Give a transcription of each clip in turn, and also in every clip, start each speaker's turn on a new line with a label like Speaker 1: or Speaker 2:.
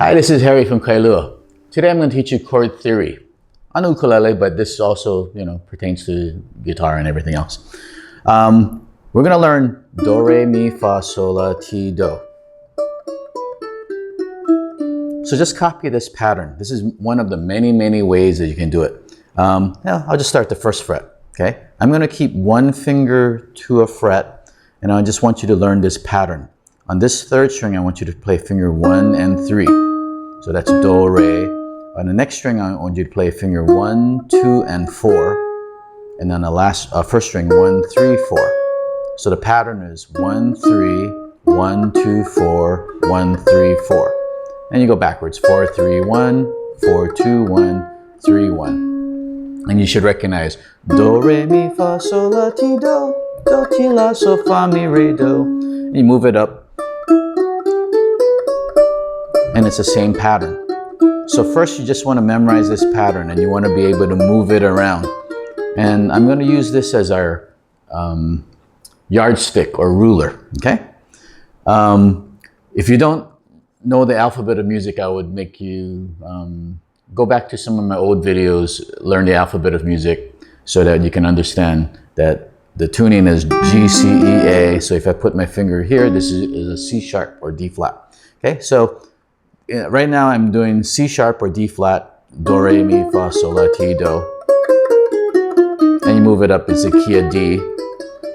Speaker 1: Hi, this is Harry from Kailua. Today I'm going to teach you chord theory on ukulele, but this also, pertains to guitar and everything else. We're going to learn do, re, mi, fa, sol, la, ti, do. So just copy this pattern. This is one of the many, many ways that you can do it. I'll just start the first fret, okay? I'm going to keep one finger to a fret, and I just want you to learn this pattern. On this third string, I want you to play finger 1 and 3. So that's do, re. On the next string, I want you to play finger 1, 2, and 4. And then the last first string, 1, 3, 4. So the pattern is 1, 3, 1, 2, 4, 1, 3, 4. And you go backwards, 4, 3, 1, 4, 2, 1, 3, 1. And you should recognize do, re, mi, fa, sol, la, ti, do, do, ti, la, sol, fa, mi, re, do. And you move it up. And it's the same pattern. So first you just want to memorize this pattern and you want to be able to move it around. And I'm going to use this as our yardstick or ruler, okay? If you don't know the alphabet of music, I would make you go back to some of my old videos, learn the alphabet of music so that you can understand that the tuning is G, C, E, A. So if I put my finger here, this is a C sharp or D flat, okay? So right now I'm doing C sharp or D flat, do, re, mi, fa, sol, la, ti, do. And you move it up, it's a key of D.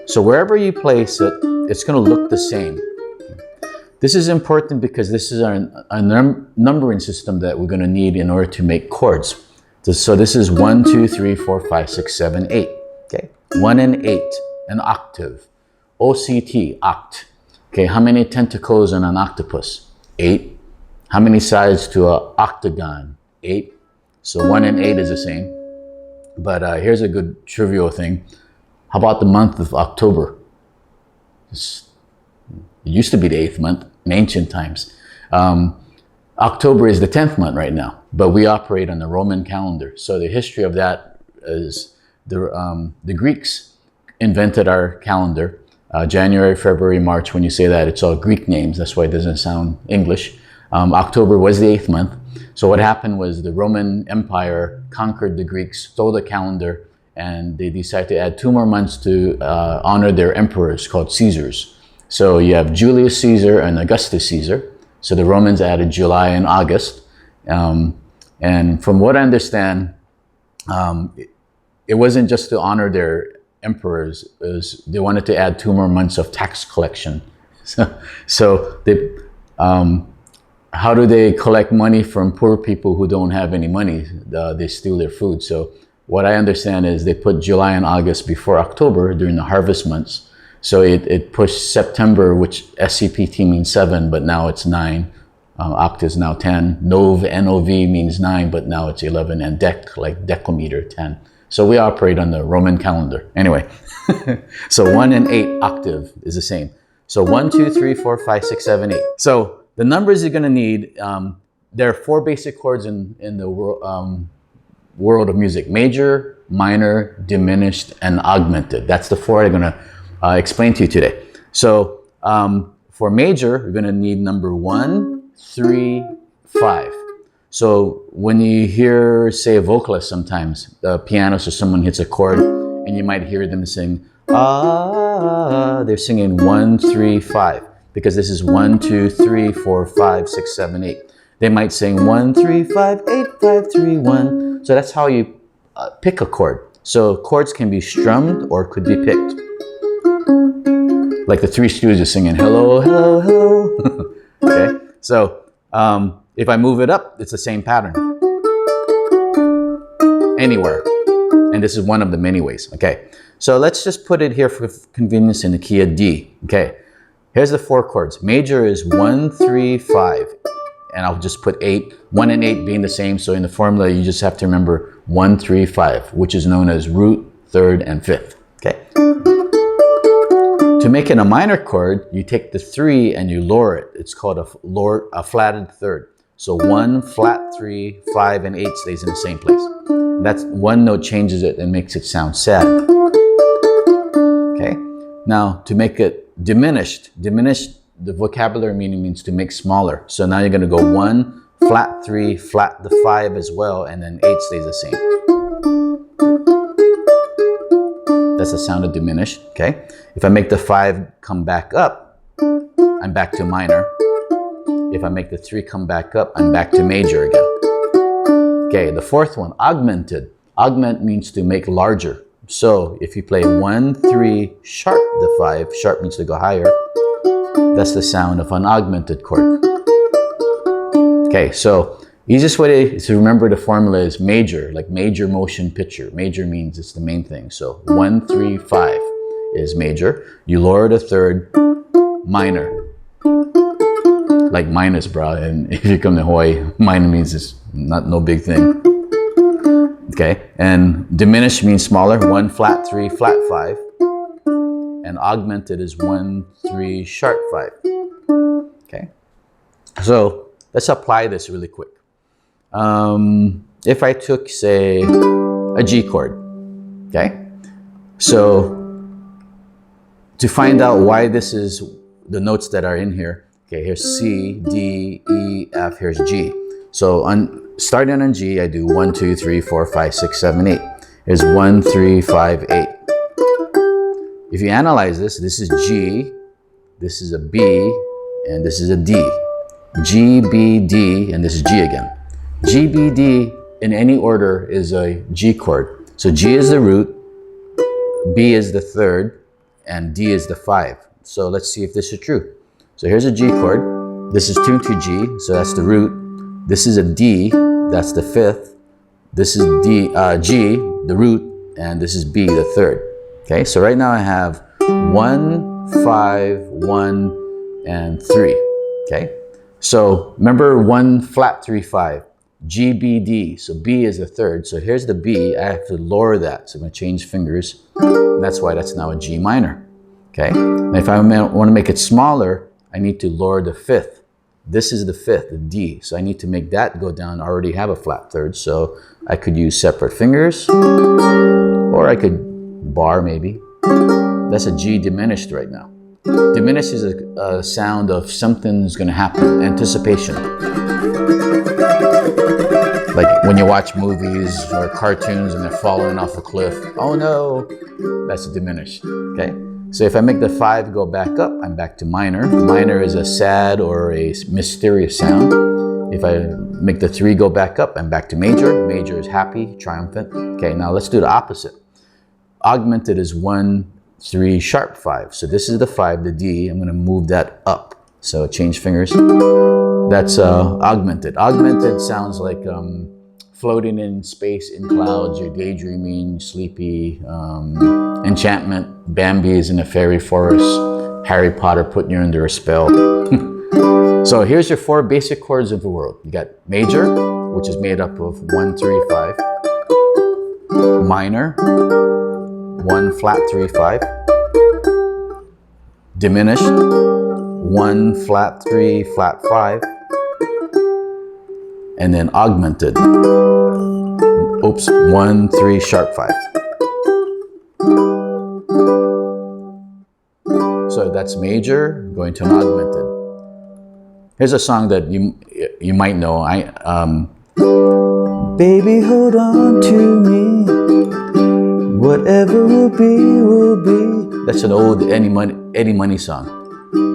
Speaker 1: So wherever you place it, it's going to look the same. This is important because this is our numbering system that we're going to need in order to make chords. So this is 1, 2, 3, 4, 5, 6, 7, 8. Okay, 1 and 8, an octave. OCT, oct. Okay, how many tentacles in an octopus? 8. How many sides to an octagon? 8. So 1 and 8 is the same. But here's a good trivial thing. How about the month of October? It used to be the 8th month in ancient times. October is the 10th month right now, but we operate on the Roman calendar. So the history of that is the Greeks invented our calendar. January, February, March, when you say that, it's all Greek names. That's why it doesn't sound English. October was the 8th month. So what happened was the Roman Empire conquered the Greeks, stole the calendar, and they decided to add 2 more months to honor their emperors called Caesars. So you have Julius Caesar and Augustus Caesar. So the Romans added July and August. And from what I understand, it wasn't just to honor their emperors. They wanted to add 2 more months of tax collection. So they... how do they collect money from poor people who don't have any money? They steal their food. So what I understand is they put July and August before October during the harvest months. So it pushed September, which SCPT means 7, but now it's 9. Oct is now 10. Nov, N-O-V means 9, but now it's 11. And dec, like decameter, 10. So we operate on the Roman calendar. Anyway, so 1 and 8 octave is the same. So 1, 2, 3, 4, 5, 6, 7, 8. So the numbers you're going to need, there are 4 basic chords in the world of music: major, minor, diminished, and augmented. That's the 4 I'm going to explain to you today. So for major, you're going to need number 1, 3, 5. So when you hear, say, a vocalist sometimes, a pianist or someone hits a chord, and you might hear them sing, ah, they're singing 1, 3, 5. Because this is 1, 2, 3, 4, 5, 6, 7, 8. They might sing 1, 3, 5, 8, 5, 3, 1. So that's how you pick a chord. So chords can be strummed or could be picked. Like the Three Stooges singing, hello, hello, hello. Okay, so if I move it up, it's the same pattern. Anywhere. And this is one of the many ways. Okay, so let's just put it here for convenience in the key of D. Okay. Here's the 4 chords. Major is 1, 3, 5. And I'll just put 8. 1 and 8 being the same. So in the formula, you just have to remember 1, 3, 5, which is known as root, 3rd, and 5th. Okay. To make it a minor chord, you take the 3 and you lower it. It's called a flatted 3rd. So 1, flat 3, 5, and 8 stays in the same place. That's one note changes it and makes it sound sad. Okay. Now to make it diminished, the vocabulary meaning means to make smaller. So now you're going to go 1, flat 3, flat the 5 as well, and then 8 stays the same. That's the sound of diminished, okay? If I make the 5 come back up, I'm back to minor. If I make the 3 come back up, I'm back to major again. Okay, the fourth one, augmented. Augment means to make larger. So if you play 1, 3, sharp the 5, sharp means to go higher, that's the sound of an augmented chord. Okay, so easiest way to remember the formula is major, like major motion picture. Major means it's the main thing. So 1, 3, 5 is major. You lower the third, minor. Like minus, bro. And if you come to Hawaii, minor means it's no big thing. Okay, and diminished means smaller. 1, flat 3, flat 5. And augmented is 1, 3, sharp 5. Okay, so let's apply this really quick. If I took, say, a G chord, okay? So to find out why this is the notes that are in here, okay, here's C, D, E, F, here's G. So starting on G, I do 1, 2, 3, 4, 5, 6, 7, 8. Here's 1, 3, 5, 8. If you analyze this, this is G, this is a B, and this is a D. G, B, D, and this is G again. G, B, D in any order is a G chord. So G is the root, B is the third, and D is the 5. So let's see if this is true. So here's a G chord. This is tuned to G, so that's the root. This is a D, that's the 5th. This is D, G, the root, and this is B, the third. Okay, so right now I have 1, 5, 1, and 3. Okay, so remember 1, flat 3, 5. G, B, D. So B is the third. So here's the B. I have to lower that. So I'm going to change fingers. And that's why that's now a G minor. Okay, and if I want to make it smaller, I need to lower the 5th. This is the 5th, the D. So I need to make that go down. I already have a flat third. So I could use separate fingers, or I could bar maybe. That's a G diminished right now. Diminished is a sound of something's going to happen, anticipation. Like when you watch movies or cartoons and they're falling off a cliff. Oh no, that's a diminished, okay? So if I make the 5 go back up, I'm back to minor. Minor is a sad or a mysterious sound. If I make the 3 go back up, I'm back to major. Major is happy, triumphant. Okay, now let's do the opposite. Augmented is 1, 3, sharp 5. So this is the 5, the D. I'm going to move that up. So change fingers. That's augmented. Augmented sounds like floating in space, in clouds. You're daydreaming, sleepy, enchantment. Bambi is in a fairy forest. Harry Potter putting you under a spell. So here's your 4 basic chords of the world. You got major, which is made up of 1, 3, 5. Minor, 1, flat 3, 5. Diminished, 1, flat 3, flat 5. And then augmented. Oops, 1, 3, sharp 5. So that's major going to an augmented. Here's a song that you might know. Baby, hold on to me. Whatever will be, will be. That's an old Eddie Money song.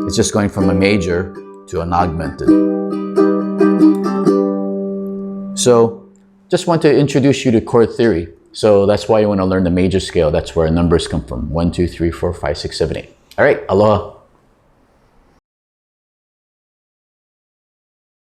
Speaker 1: It's just going from a major to an augmented. So just want to introduce you to chord theory. So that's why you want to learn the major scale. That's where numbers come from. 1, 2, 3, 4, 5, 6, 7, 8. All right, aloha.